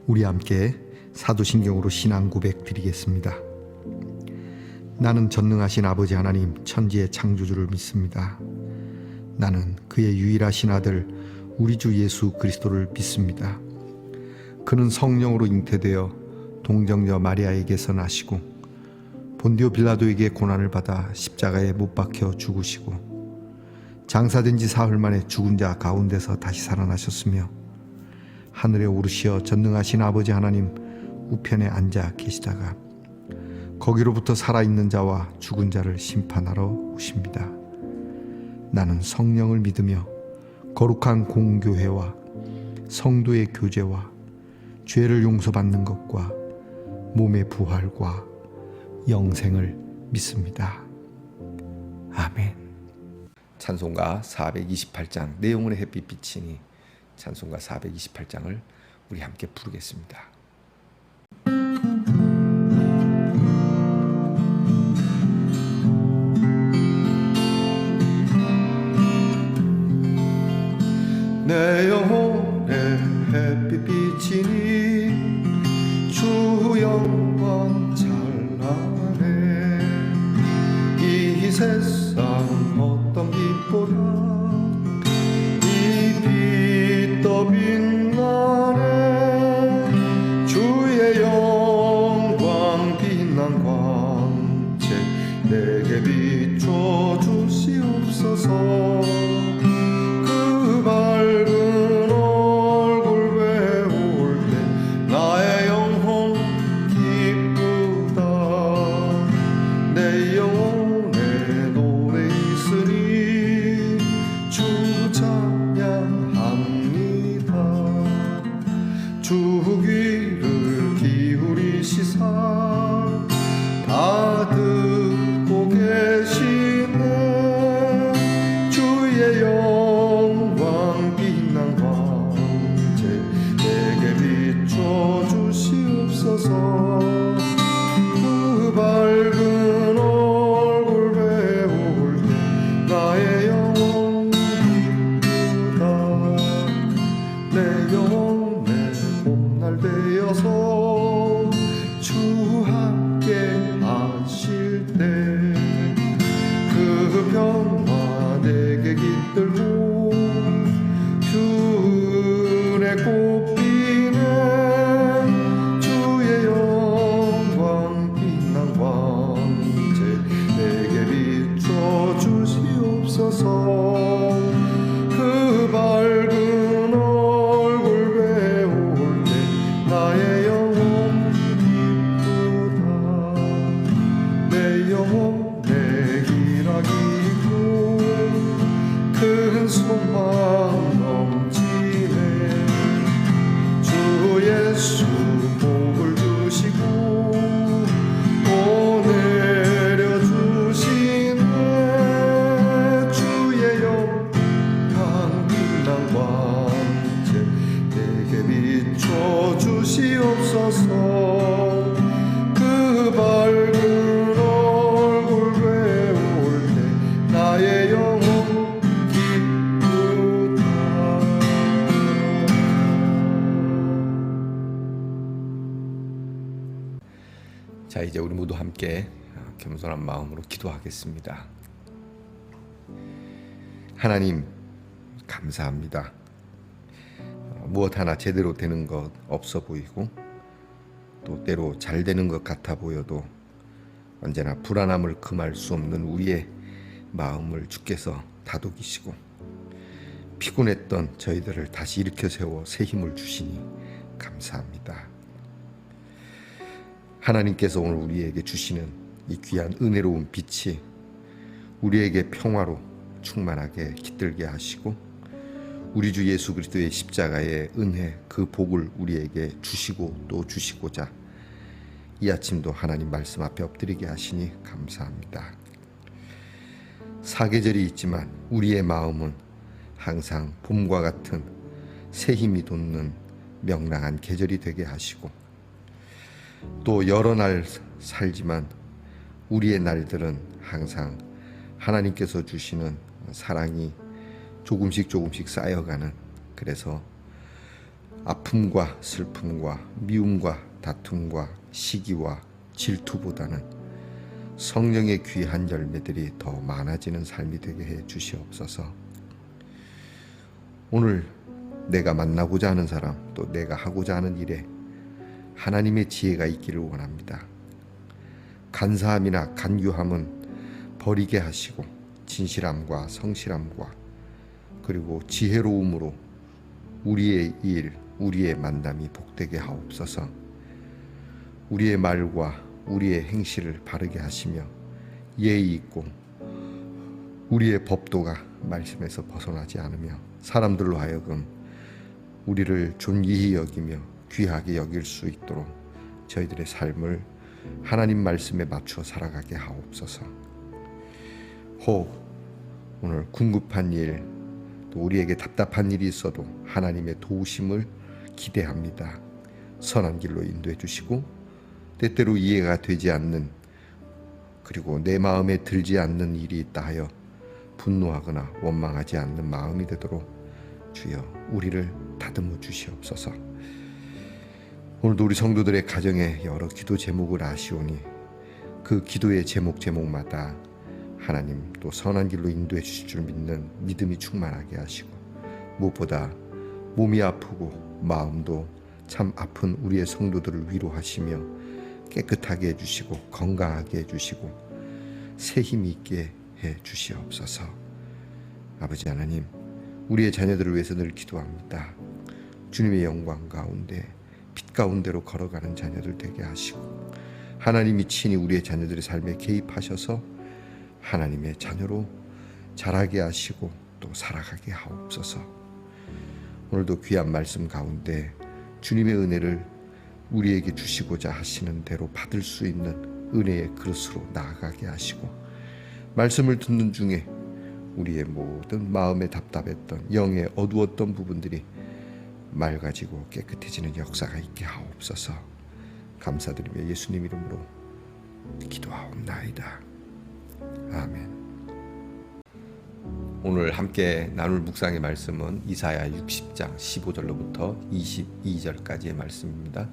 우리 함께 사도신경으로 신앙 고백 드리겠습니다. 나는 전능하신 아버지 하나님 천지의 창조주를 믿습니다. 나는 그의 유일하신 아들 우리 주 예수 그리스도를 믿습니다. 그는 성령으로 잉태되어 동정녀 마리아에게서 나시고 본디오 빌라도에게 고난을 받아 십자가에 못 박혀 죽으시고 장사된 지 사흘 만에 죽은 자 가운데서 다시 살아나셨으며 하늘에 오르시어 전능하신 아버지 하나님 우편에 앉아 계시다가 거기로부터 살아있는 자와 죽은 자를 심판하러 오십니다. 나는 성령을 믿으며 거룩한 공교회와 성도의 교제와 죄를 용서받는 것과 몸의 부활과 영생을 믿습니다. 아멘. 찬송가 428장 내 영혼의 햇빛 비치니 찬송가 428장을 우리 함께 부르겠습니다. 내 영혼의 햇빛 비치니 주 영광 찬란해. 이 세상 어떤 빛보다 이 빛도 빛나네. 주의 영광 빛난 광채 내게 비춰 주시옵소서. 밝은 얼굴 배울 때 나의 영혼 기쁘다. 내 영혼에 노래 있으니 주 찬양합니다. 주 귀를 기울이시사 다 듣고 계시네. 주의 영광 빛난 광채 내게 비춰 주시옵소서. 그 밝은 얼굴 배울 때 나의 영혼 기쁘다. 내 영혼에 봄날 되어서 주 함께 하실 때 그 평화 내게 깃들고 주은혜 꽃피네. 주의 영광 빛난 광채 내게 비춰 주시옵소서. 그 밝은 얼굴 배울 때 나의 영혼 기쁘다. 내 영혼에 기락이고 큰 소망 넘치네. 주 예수 복을 주시고 또 내려주시네. 주의 영광 빛난 광채 내게 비춰 주시옵소서. 그 밝은 얼굴 배울 때 나의 영혼 기쁘다. 자, 이제 우리 모두 함께 겸손한 마음으로 기도하겠습니다. 하나님, 감사합니다. 무엇 하나 제대로 되는 것 없어 보이고 또 때로 잘 되는 것 같아 보여도 언제나 불안함을 금할 수 없는 우리의 마음을 주께서 다독이시고 피곤했던 저희들을 다시 일으켜 세워 새 힘을 주시니 감사합니다. 하나님께서 오늘 우리에게 주시는 이 귀한 은혜로운 빛이 우리에게 평화로 충만하게 깃들게 하시고 우리 주 예수 그리스도의 십자가의 은혜 그 복을 우리에게 주시고 또 주시고자 이 아침도 하나님 말씀 앞에 엎드리게 하시니 감사합니다. 사계절이 있지만 우리의 마음은 항상 봄과 같은 새 힘이 돋는 명랑한 계절이 되게 하시고 또 여러 날 살지만 우리의 날들은 항상 하나님께서 주시는 사랑이 조금씩 쌓여가는, 그래서 아픔과 슬픔과 미움과 다툼과 시기와 질투보다는 성령의 귀한 열매들이 더 많아지는 삶이 되게 해 주시옵소서. 오늘 내가 만나고자 하는 사람, 또 내가 하고자 하는 일에 하나님의 지혜가 있기를 원합니다. 간사함이나 간교함은 버리게 하시고 진실함과 성실함과 그리고 지혜로움으로 우리의 일, 우리의 만남이 복되게 하옵소서. 우리의 말과 우리의 행실을 바르게 하시며 예의 있고 우리의 법도가 말씀에서 벗어나지 않으며 사람들로 하여금 우리를 존귀히 여기며 귀하게 여길 수 있도록 저희들의 삶을 하나님 말씀에 맞추어 살아가게 하옵소서. 혹 오늘 궁급한 일, 또 우리에게 답답한 일이 있어도 하나님의 도우심을 기대합니다. 선한 길로 인도해 주시고 때때로 이해가 되지 않는, 그리고 내 마음에 들지 않는 일이 있다 하여 분노하거나 원망하지 않는 마음이 되도록 주여 우리를 다듬어 주시옵소서. 오늘도 우리 성도들의 가정에 여러 기도 제목을 아시오니 그 기도의 제목마다 하나님 또 선한 길로 인도해 주실 줄 믿는 믿음이 충만하게 하시고, 무엇보다 몸이 아프고 마음도 참 아픈 우리의 성도들을 위로하시며 깨끗하게 해주시고 건강하게 해주시고 새 힘이 있게 해 주시옵소서. 아버지 하나님, 우리의 자녀들을 위해서 늘 기도합니다. 주님의 영광 가운데 빛 가운데로 걸어가는 자녀들 되게 하시고 하나님이 친히 우리의 자녀들의 삶에 개입하셔서 하나님의 자녀로 자라게 하시고 또 살아가게 하옵소서. 오늘도 귀한 말씀 가운데 주님의 은혜를 우리에게 주시고자 하시는 대로 받을 수 있는 은혜의 그릇으로 나아가게 하시고, 말씀을 듣는 중에 우리의 모든 마음에 답답했던 영에 어두웠던 부분들이 맑아지고 깨끗해지는 역사가 있게 하옵소서. 감사드리며 예수님 이름으로 기도하옵나이다. 아멘. 오늘 함께 나눌 묵상의 말씀은 이사야 60장 15절로부터 22절까지의 말씀입니다.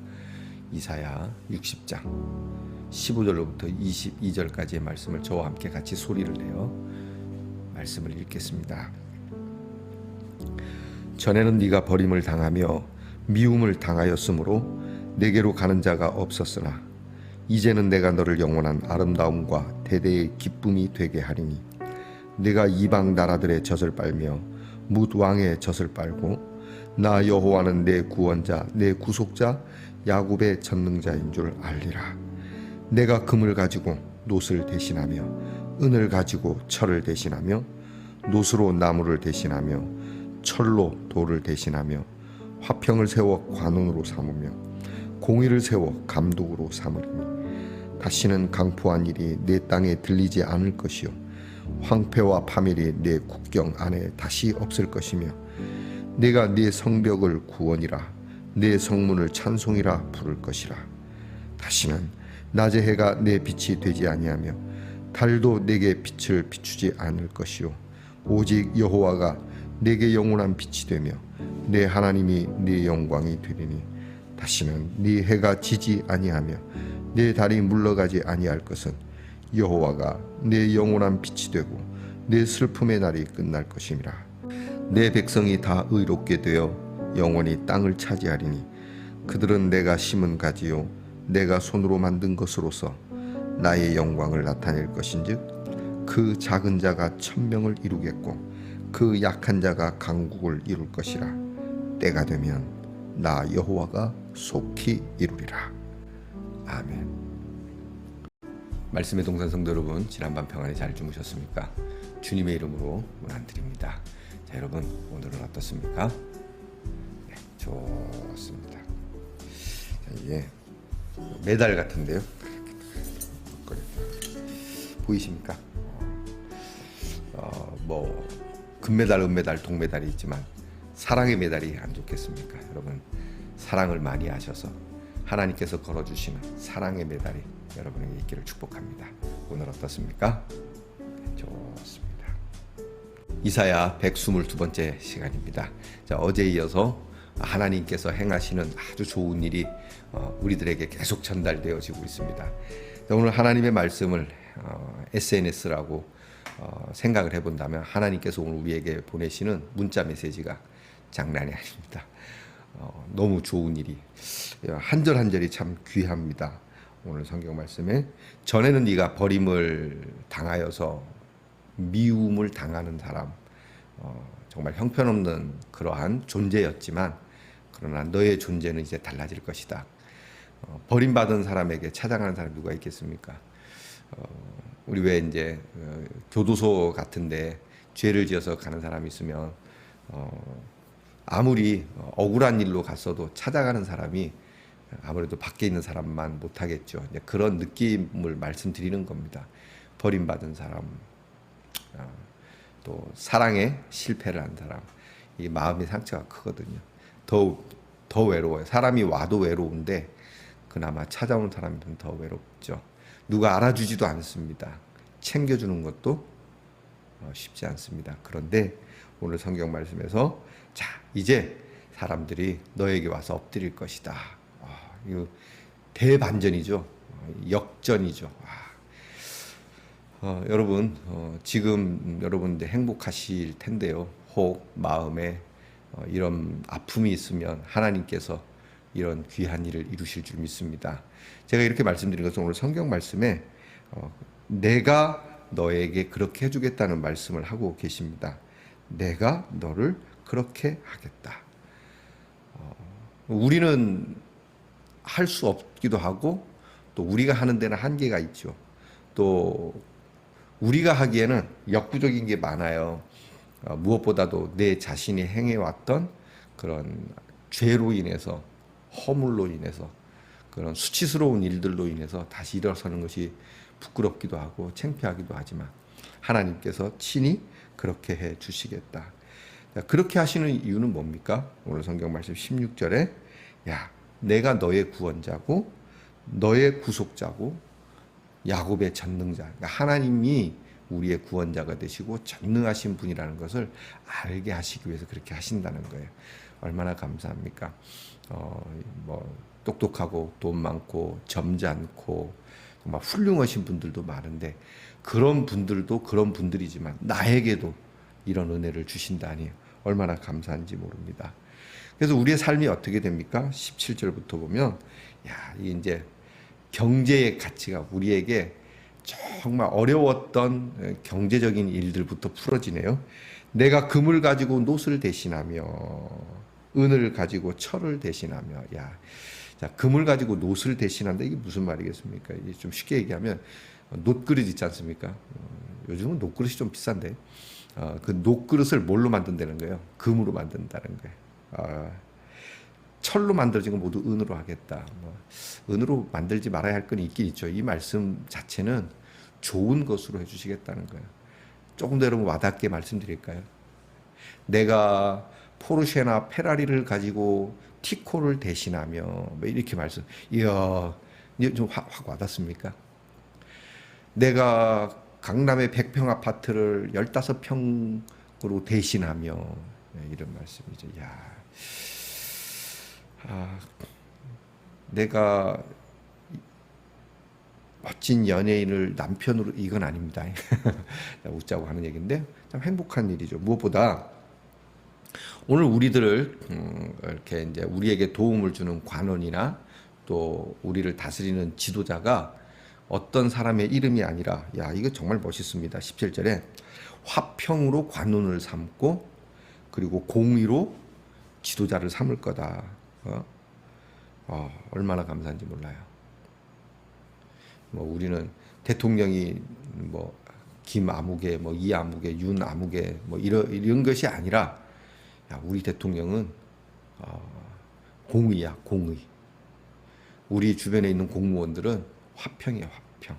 이사야 60장 15절로부터 22절까지의 말씀을 저와 함께 같이 소리를 내어 말씀을 읽겠습니다. 전에는 네가 버림을 당하며 미움을 당하였으므로 내게로 가는 자가 없었으나 이제는 내가 너를 영원한 아름다움과 대대의 기쁨이 되게 하리니 내가 이방 나라들의 젖을 빨며 뭇 왕의 젖을 빨고 나 여호와는 내 구원자 내 구속자 야곱의 전능자인 줄 알리라. 내가 금을 가지고 놋을 대신하며 은을 가지고 철을 대신하며 놋으로 나무를 대신하며 철로 돌을 대신하며 화평을 세워 관원으로 삼으며 공의를 세워 감독으로 삼으리니 다시는 강포한 일이 내 땅에 들리지 않을 것이요 황폐와 파멸이 내 국경 안에 다시 없을 것이며 내가 네 성벽을 구원이라 내 성문을 찬송이라 부를 것이라. 다시는 낮의 해가 내 빛이 되지 아니하며 달도 내게 빛을 비추지 않을 것이요 오직 여호와가 내게 영원한 빛이 되며 내 하나님이 네 영광이 되리니 다시는 네 해가 지지 아니하며 내 달이 물러가지 아니할 것은 여호와가 내 영원한 빛이 되고 내 슬픔의 날이 끝날 것임이라. 내 백성이 다 의롭게 되어 영원히 땅을 차지하리니 그들은 내가 심은 가지요 내가 손으로 만든 것으로서 나의 영광을 나타낼 것인즉 그 작은 자가 천명을 이루겠고 그 약한 자가 강국을 이룰 것이라. 때가 되면 나 여호와가 속히 이루리라. 아멘. 말씀의 동산 성도 여러분, 지난밤 평안에 잘 주무셨습니까? 주님의 이름으로 문안드립니다. 자, 여러분 오늘은 어떻습니까? 네, 좋습니다. 자, 이게 메달 같은데요. 보이십니까? 뭐 금메달, 은메달, 동메달이 있지만 사랑의 메달이 안 좋겠습니까? 여러분 사랑을 많이 하셔서 하나님께서 걸어주시는 사랑의 메달이 여러분에게 있기를 축복합니다. 오늘 어떻습니까? 좋습니다. 이사야 122번째 시간입니다. 자, 어제에 이어서 하나님께서 행하시는 아주 좋은 일이 우리들에게 계속 전달되어지고 있습니다. 오늘 하나님의 말씀을 SNS라고 생각을 해본다면 하나님께서 오늘 우리에게 보내시는 문자 메시지가 장난이 아닙니다. 너무 좋은 일이 한 절 한 절이 참 귀합니다. 오늘 성경 말씀에 전에는 네가 버림을 당하여서 미움을 당하는 사람, 정말 형편없는 그러한 존재였지만 그러나 너의 존재는 이제 달라질 것이다. 버림받은 사람에게 찾아가는 사람이 누가 있겠습니까? 우리 왜 이제 교도소 같은데 죄를 지어서 가는 사람이 있으면 아무리 억울한 일로 갔어도 찾아가는 사람이 아무래도 밖에 있는 사람만 못하겠죠. 그런 느낌을 말씀드리는 겁니다. 버림받은 사람, 또 사랑에 실패를 한 사람, 이 마음의 상처가 크거든요. 더 외로워요. 사람이 와도 외로운데 그나마 찾아오는 사람은 더 외롭죠. 누가 알아주지도 않습니다. 챙겨주는 것도 쉽지 않습니다. 그런데 오늘 성경 말씀에서 자, 이제 사람들이 너에게 와서 엎드릴 것이다. 이거 대반전이죠. 역전이죠. 여러분, 지금 여러분들 행복하실 텐데요. 혹 마음에 이런 아픔이 있으면 하나님께서 이런 귀한 일을 이루실 줄 믿습니다. 제가 이렇게 말씀드린 것은 오늘 성경 말씀에 내가 너에게 그렇게 해주겠다는 말씀을 하고 계십니다. 내가 너를 그렇게 하겠다. 우리는 할 수 없기도 하고 또 우리가 하는 데는 한계가 있죠. 또 우리가 하기에는 역부족인 게 많아요. 무엇보다도 내 자신이 행해왔던 그런 죄로 인해서, 허물로 인해서, 그런 수치스러운 일들로 인해서 다시 일어서는 것이 부끄럽기도 하고 창피하기도 하지만 하나님께서 친히 그렇게 해 주시겠다. 그렇게 하시는 이유는 뭡니까? 오늘 성경 말씀 16절에 야, 내가 너의 구원자고 너의 구속자고 야곱의 전능자, 그러니까 하나님이 우리의 구원자가 되시고 전능하신 분이라는 것을 알게 하시기 위해서 그렇게 하신다는 거예요. 얼마나 감사합니까? 뭐 똑똑하고 돈 많고 점잖고 정말 훌륭하신 분들도 많은데 그런 분들도 그런 분들이지만 나에게도 이런 은혜를 주신다니 얼마나 감사한지 모릅니다. 그래서 우리의 삶이 어떻게 됩니까? 17절부터 보면 야, 이제 경제의 가치가 우리에게 정말 어려웠던 경제적인 일들부터 풀어지네요. 내가 금을 가지고 노를 대신하며 은을 가지고 철을 대신하며 야, 자, 금을 가지고 노를 대신한다. 이게 무슨 말이겠습니까? 이게 좀 쉽게 얘기하면 놋그릇 있지 않습니까? 요즘은 놋그릇이 좀 비싼데 그 놋그릇을 뭘로 만든다는 거예요? 금으로 만든다는 거예요. 철로 만들어진 건 모두 은으로 하겠다. 은으로 만들지 말아야 할 건 있긴 있죠. 이 말씀 자체는 좋은 것으로 해주시겠다는 거예요. 조금 더 여러분 와닿게 말씀드릴까요? 내가 포르쉐나 페라리를 가지고 티코를 대신하며 뭐 이렇게 말씀. 이야, 좀 확 와닿습니까? 내가 강남의 100평 아파트를 15평으로 대신하며 이런 말씀이죠. 야, 내가 멋진 연예인을 남편으로 이건 아닙니다. 웃자고 하는 얘기인데 참 행복한 일이죠. 무엇보다 오늘 우리들을 이렇게 이제 우리에게 도움을 주는 관원이나 또 우리를 다스리는 지도자가 어떤 사람의 이름이 아니라 야, 이거 정말 멋있습니다. 17절에 화평으로 관원을 삼고 그리고 공의로 지도자를 삼을 거다. 얼마나 감사한지 몰라요. 뭐 우리는 대통령이 뭐 김아무개, 뭐 이아무개, 윤아무개 뭐 이런 것이 아니라 야, 우리 대통령은 공의야, 공의. 우리 주변에 있는 공무원들은 화평이야, 화평.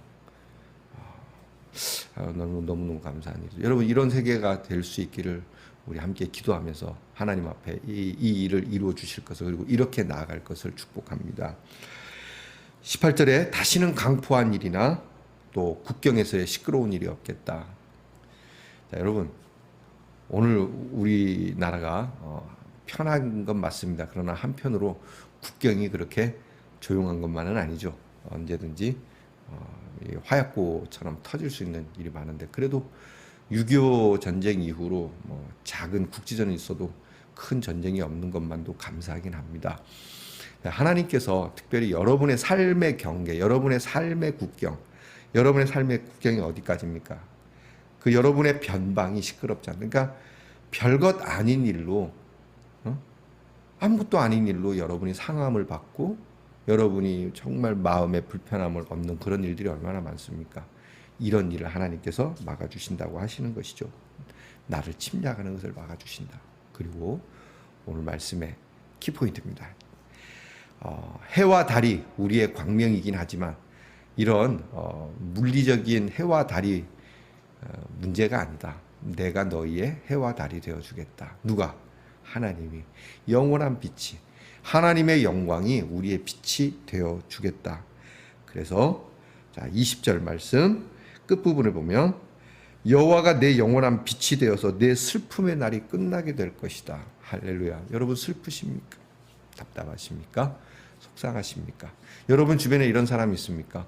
너무너무 감사한 일이죠. 여러분 이런 세계가 될 수 있기를 우리 함께 기도하면서 하나님 앞에 이 일을 이루어 주실 것을 그리고 이렇게 나아갈 것을 축복합니다. 18절에 다시는 강포한 일이나 또 국경에서의 시끄러운 일이 없겠다. 자, 여러분 오늘 우리나라가 편한 건 맞습니다. 그러나 한편으로 국경이 그렇게 조용한 것만은 아니죠. 언제든지 이 화약고처럼 터질 수 있는 일이 많은데, 그래도 6.25 전쟁 이후로 뭐 작은 국지전이 있어도 큰 전쟁이 없는 것만도 감사하긴 합니다. 하나님께서 특별히 여러분의 삶의 경계, 여러분의 삶의 국경이 어디까지입니까? 그 여러분의 변방이 시끄럽지 않으니까 별것 아닌 일로, 아무것도 아닌 일로 여러분이 상함을 받고 여러분이 정말 마음의 불편함을 얻는 그런 일들이 얼마나 많습니까? 이런 일을 하나님께서 막아주신다고 하시는 것이죠. 나를 침략하는 것을 막아주신다. 그리고 오늘 말씀의 키포인트입니다. 해와 달이 우리의 광명이긴 하지만 이런 물리적인 해와 달이 문제가 아니다. 내가 너희의 해와 달이 되어주겠다. 누가? 하나님이. 영원한 빛이, 하나님의 영광이 우리의 빛이 되어주겠다. 그래서 자 20절 말씀 끝부분을 보면 여호와가 내 영원한 빛이 되어서 내 슬픔의 날이 끝나게 될 것이다. 할렐루야. 여러분 슬프십니까? 답답하십니까? 속상하십니까? 여러분 주변에 이런 사람이 있습니까?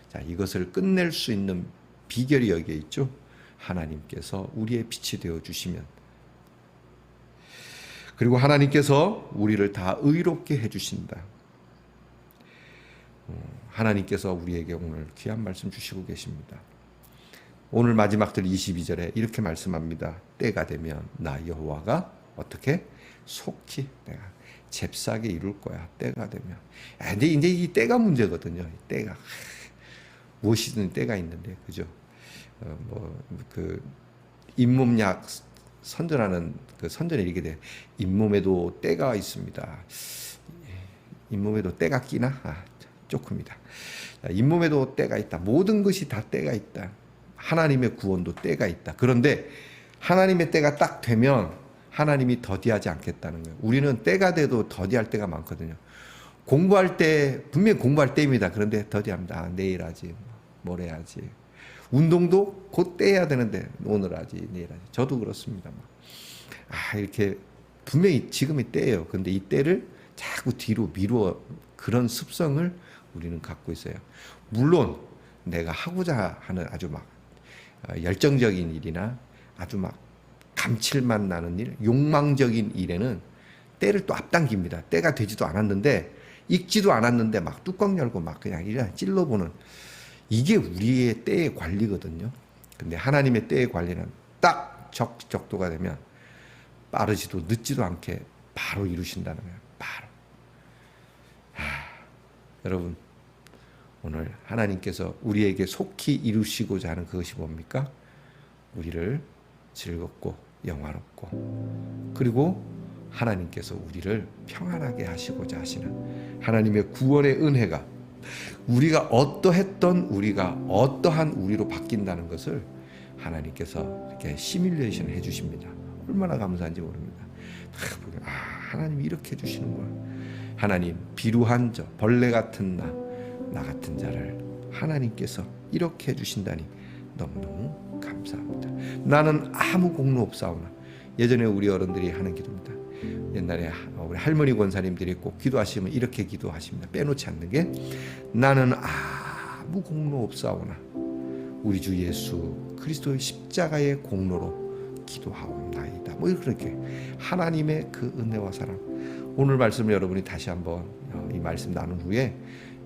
자, 이것을 끝낼 수 있는 비결이 여기에 있죠. 하나님께서 우리의 빛이 되어 주시면, 그리고 하나님께서 우리를 다 의롭게 해 주신다. 하나님께서 우리에게 오늘 귀한 말씀 주시고 계십니다. 오늘 마지막 절 22절에 이렇게 말씀합니다. 때가 되면 나 여호와가 어떻게? 속히 내가 잽싸게 이룰 거야. 때가 되면. 근데 이제 이 때가 문제거든요. 때가. 무엇이든 때가 있는데, 그죠? 그 잇몸약 선전하는 그 선전에 이렇게 돼. 잇몸에도 때가 있습니다. 잇몸에도 때가 끼나? 조금이다. 잇몸에도 때가 있다. 모든 것이 다 때가 있다. 하나님의 구원도 때가 있다. 그런데 하나님의 때가 딱 되면 하나님이 더디하지 않겠다는 거예요. 우리는 때가 돼도 더디할 때가 많거든요. 공부할 때 분명히 공부할 때입니다. 그런데 더디합니다. 내일 하지, 모레 하지. 운동도 곧 때 해야 되는데 오늘 하지, 내일 하지. 저도 그렇습니다. 이렇게 분명히 지금이 때예요. 그런데 이 때를 자꾸 뒤로 미루어 그런 습성을 우리는 갖고 있어요. 물론 내가 하고자 하는 아주 막 열정적인 일이나 아주 막 감칠맛 나는 일, 욕망적인 일에는 때를 또 앞당깁니다. 때가 되지도 않았는데, 익지도 않았는데 막 뚜껑 열고 막 그냥 이래 찔러보는, 이게 우리의 때의 관리거든요. 근데 하나님의 때의 관리는 딱 적도가 되면 빠르지도 늦지도 않게 바로 이루신다는 거예요. 바로. 여러분, 오늘 하나님께서 우리에게 속히 이루시고자 하는 그것이 뭡니까? 우리를 즐겁고 영화롭고, 그리고 하나님께서 우리를 평안하게 하시고자 하시는 하나님의 구원의 은혜가 우리가 어떠한 우리로 바뀐다는 것을 하나님께서 이렇게 시뮬레이션 해주십니다. 얼마나 감사한지 모릅니다. 하나님이 이렇게 해주시는구나. 하나님, 비루한 자, 벌레 같은 나 같은 자를 하나님께서 이렇게 해주신다니 너무너무 감사합니다. 나는 아무 공로 없사오나. 예전에 우리 어른들이 하는 기도입니다. 옛날에 우리 할머니 권사님들이 꼭 기도하시면 이렇게 기도하십니다. 빼놓지 않는 게, 나는 아무 공로 없사오나 우리 주 예수 그리스도의 십자가의 공로로 기도하옵나이다. 뭐 이렇게 하나님의 그 은혜와 사랑. 오늘 말씀을 여러분이 다시 한번 이 말씀 나눈 후에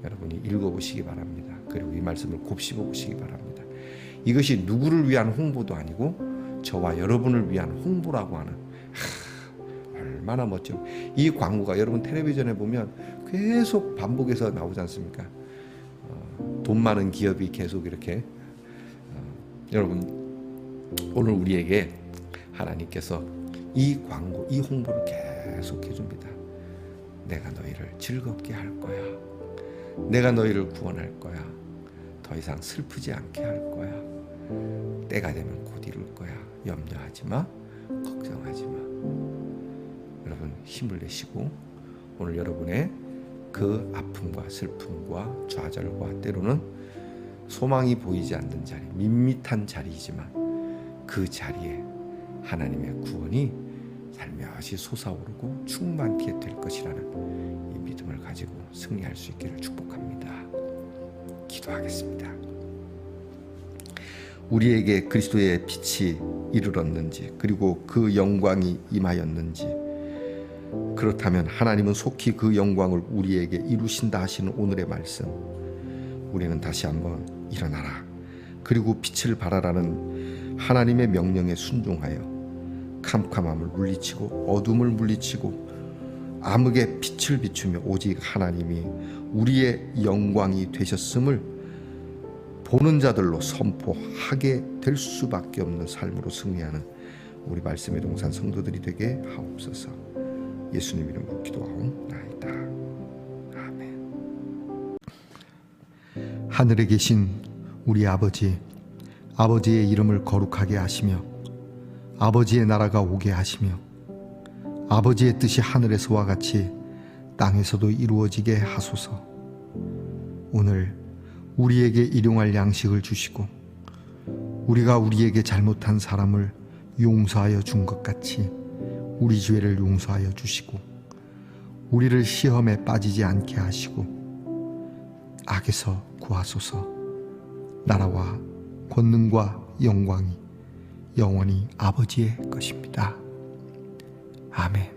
여러분이 읽어보시기 바랍니다. 그리고 이 말씀을 곱씹어 보시기 바랍니다. 이것이 누구를 위한 홍보도 아니고 저와 여러분을 위한 홍보라고 하는, 얼마나 멋져. 이 광고가 여러분 텔레비전에 보면 계속 반복해서 나오지 않습니까? 돈 많은 기업이 계속 이렇게. 여러분, 오늘 우리에게 하나님께서 이 광고, 이 홍보를 계속 해줍니다. 내가 너희를 즐겁게 할 거야. 내가 너희를 구원할 거야. 더 이상 슬프지 않게 할 거야. 때가 되면 곧 이룰 거야. 염려하지 마. 걱정하지 마. 여러분 힘을 내시고 오늘 여러분의 그 아픔과 슬픔과 좌절과 때로는 소망이 보이지 않는 자리, 밋밋한 자리이지만 그 자리에 하나님의 구원이 살며시 솟아오르고 충만케 될 것이라는 이 믿음을 가지고 승리할 수 있기를 축복합니다. 기도하겠습니다. 우리에게 그리스도의 빛이 이르렀는지, 그리고 그 영광이 임하였는지, 그렇다면 하나님은 속히 그 영광을 우리에게 이루신다 하시는 오늘의 말씀, 우리는 다시 한번 일어나라, 그리고 빛을 발하라는 하나님의 명령에 순종하여 캄캄함을 물리치고 어둠을 물리치고 암흑의 빛을 비추며 오직 하나님이 우리의 영광이 되셨음을 보는 자들로 선포하게 될 수밖에 없는 삶으로 승리하는 우리 말씀의 동산 성도들이 되게 하옵소서. 예수님 이름으로 기도하옵나이다. 아멘. 하늘에 계신 우리 아버지, 아버지의 이름을 거룩하게 하시며 아버지의 나라가 오게 하시며 아버지의 뜻이 하늘에서와 같이 땅에서도 이루어지게 하소서. 오늘 우리에게 일용할 양식을 주시고 우리가 우리에게 잘못한 사람을 용서하여 준 것 같이 우리 죄를 용서하여 주시고 우리를 시험에 빠지지 않게 하시고 악에서 구하소서. 나라와 권능과 영광이 영원히 아버지의 것입니다. 아멘.